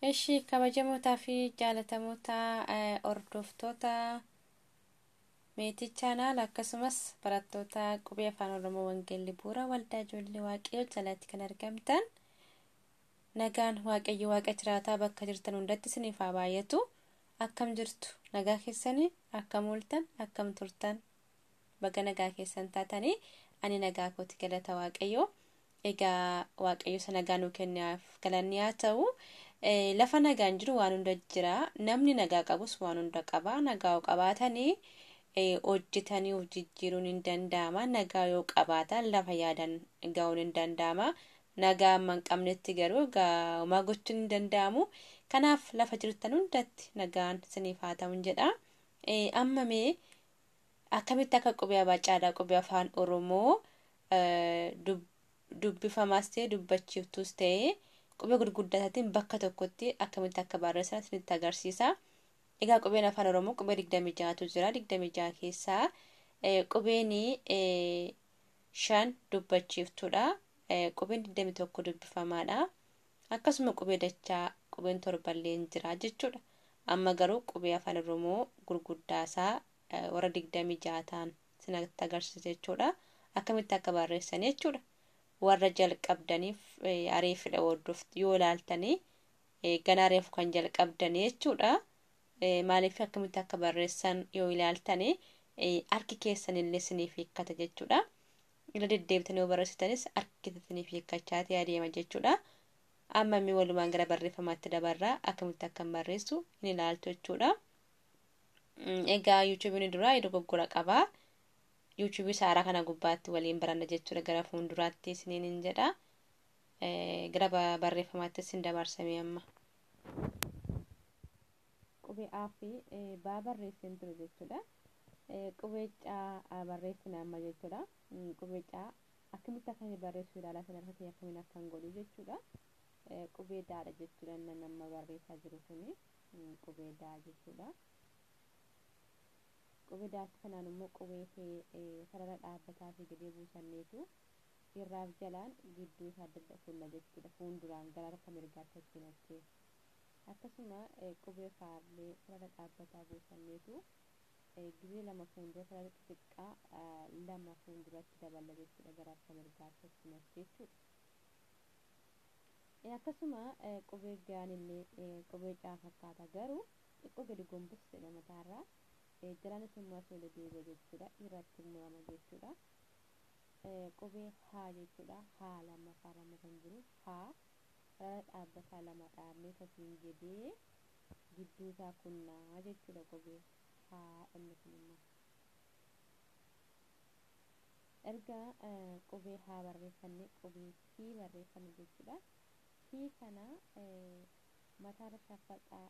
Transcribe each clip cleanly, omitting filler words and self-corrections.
Eshi kabajamootaa fi jaallatamoota hordoftoota meetii chaanaal akkasumas barattoota qubee afaan Oromoo Wangeelli Bu'uura Waldaa Ijoollee Waaqayyoo jalatti kan argamtan nagaan Waaqayyo Waaqa jiraataa bakka jirtan hundatti isiniif haa baay'atu. Akkam jirtu nagaa keessanii akkam ooltan akkam turtan baga nagaa keessan taatanii ani nagaa kooti galata Waaqayyoo. Egaa Waaqayyo sana nagaa nuu kennaaf galanni haa ta'u. Lafa nagaan jiru waan hunda jira. Namni nagaa qabus waan hunda qaba. Nagaa qabaatanii hojjetanii of jijjiiruun hin danda'ama. Nagaa yoo qabaatan lafa yaadan ga'uun hin danda'ama. Nagaa amma hin qabnetti garuu homaa gochuun hin danda'amu. Kanaaf lafa jirtan hundatti nagaan isiniif haa ta'u jedha. Amma mee akkamitti akka qubee Abaacaadhaa qubee afaan Oromoo dubbifamaas ta'e dubbachiiftus ta'e qubee gurguddaatiin bakka tokkotti akkamitti akka barreessan isinitti agarsiisa. Egaa qubeen afaan Oromoo qubee 26tu jira. 26 keessaa qubeen 5 dubbachiiftuudha. Qubeen 21 dubbifamaadha. Akkasuma qubee dachaa qubeen 7 illee jira jechuudha. Amma garuu qubee afaan Oromoo gurguddaasaa warra 26 ta'an isinitti agarsiisa jechuudha. Akkamitti akka barreessan jechuudha. Warra jalqabdaniif areefidha hordoftu yoo ilaaltanii gana areefu kan jalqabdanii jechuudha. Maaliif akkamitti akka barreessan yoo ilaaltanii harki keessan illee isiniif hiikkata jechuudha. Ila deddeebitanii yoo barreessitanis harki keessan isiniif hiikkachaatee adeema jechuudha. Amma mi walumaan gara barreeffamaatti dabarraa akkamitti akkan barreessu hin ilaaltu jechuudha. Egaa YouTube'n duraa dogoggora qaba. YouTube saaraa kana gubbaatti waliin baranna jechuudha gara fuulduraatti isiniin jedha. Gara barreeffamaatti isin dabarsamee amma. Qubee A fi B barreessin ture jechuudha. Qubee C barreessin amma jechuudha. Qubee C akkamitti akka barreessu ilaalaa sana irratti akkamiin akkan godhu jechuudha. Qubee D'dha jechuudha nama barreessaa jiru kuni. Qubee D jechuudha. Qubee daatti kanaan immoo qubee sarara dhaabbataa fi gadi buusanneetu irraaf jalaan gidduu isaa adda fuula jechuudha. Fuulduraan gara harka mirgaatti achiinatti. Akkasuma qubee faallee sarara dhaabbataa buusanneetu gizee lama fuuldura sarara xixiqqaa lama fuulduratti daballa jechuudha gara harka mirgaatti achiinatti jechuudha. Akkasuma qubee G'aan illee qubee C fakkaata garuu xiqqoo gadi gombus jedha mataarraa. Jalaan immoo asii ol deebi'ee jechuudha. Irratti murama jechuudha. Qubee H jechuudha. H lama faarama kan jiru. H sarara dhaabbataa lama dhaabnee tasiin jedhee gidduu isaa kunnaa jechuudha. Qubee H inni kun immoo. Erga qubee H barreeffannee qubee T barreeffanne jechuudha. T kana mataarra shaffaxaa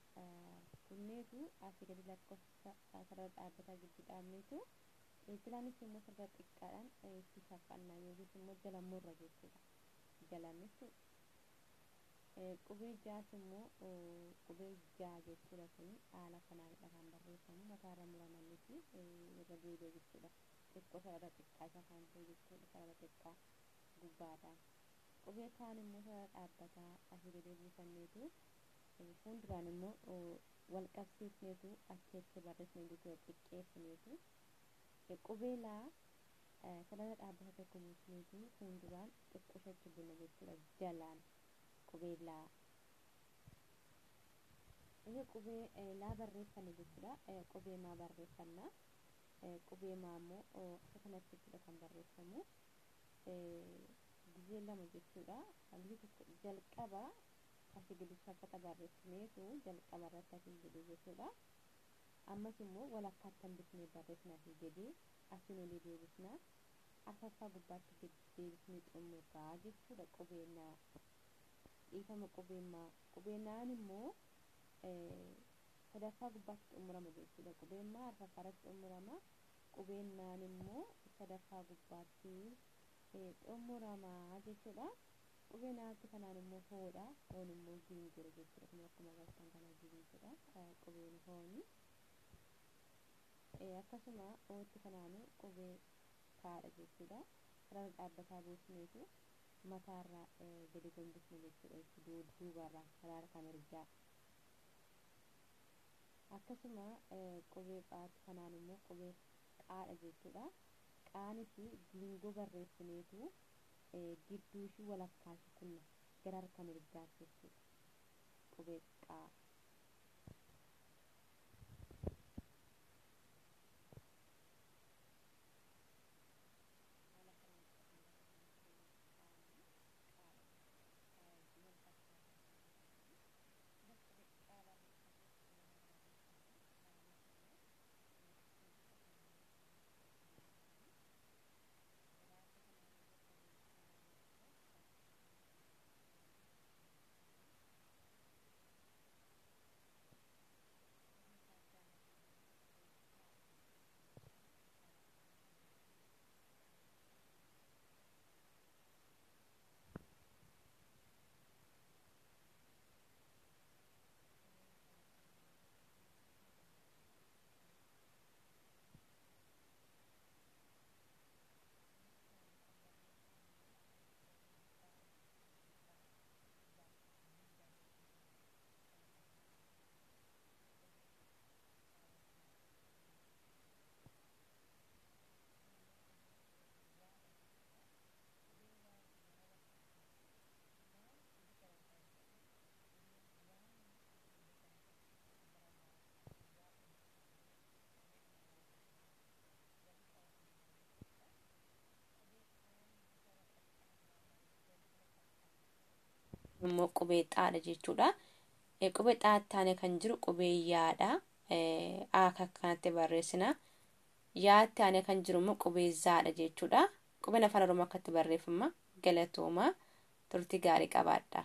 kunneetu asii gadi lakkoofsa sarara dhaabbataa gidduu dhaabneetu jalaanis immoo sarara xiqqaadhaan itti shaffannaa yookiis immoo jala murra jechuudha. Jalaan jechuudha. Qubee J'aas immoo qubee J jechuudha kun haala kanaanidha kan barreeffamu mataarra muramaniiti irra deebi'ee jechuudha. Xiqqoo sarara xiqqaa isa kan ta'e jechuudha sarara xiqqaa gubbaadhaan. Qubee K'aan immoo sarara dhaabbataa asii gadi buusanneetu fuulduraan immoo wal qabsiisneetu acheetti barreessine jechuudha xiqqeessineetu. Qubee L sarara dhaabbata tokko buusneetu fuulduraan xiqqooshatti bunna jechuudha jalaan qubee L. Qubee L barreeffanne jechuudha. Qubee M barreeffanna. Qubee M immoo akka kanatti jechuudha kan barreeffamu. Gizee lama jechuudha. Gizee tokko jalqaba asii gadi shaffata barreessineetu jalqaba irratti asii gadi jechuudha. Ammas immoo walakkaatti hambisnee barreessina asii gadi asiin olii deebisna. Arfaffaa gubbaatti deebisnee xumurraa jechuudha qubeen dhiifama qubeen N'aan immoo sadaffaa gubbaatti xumurama jechuudha. Qubeen M arfaffaa irratti xumurama. Qubeen N'aan immoo sadaffaa gubbaatti xumurama jechuudha. Qubee N'aatti kanaan immoo H'dha. H'n immoo G'n jiru jechuudha. Kun akkuma agartan kana G'dha. Qubeen H'ni. Akkasuma O'tti kanaanu qubee K'dha jechuudha. Sarara dhaabbataa buusneetu mataarraa gadi gombifne jechuudha duubarraa karaa kan mirgaa. Akkasuma qubee qaatti kanaan immoo qubee qaadha jechuudha. Qaanis giingoo barreessineetu gidduu ishii walakkaa ishii kunna gara harka mirgaatti jechuudha. Qubee qaa. Immoo qubee xaadha jechuudha. Qubee xaatti kan jiru qubee yaadha. Akka kanatti barreessina. Yaatti aanee kan jiru immoo qubee zaadha jechuudha. Qubeen afaan Oromoo akkatti barreeffama. Galatooma turtii gaarii qabaadha.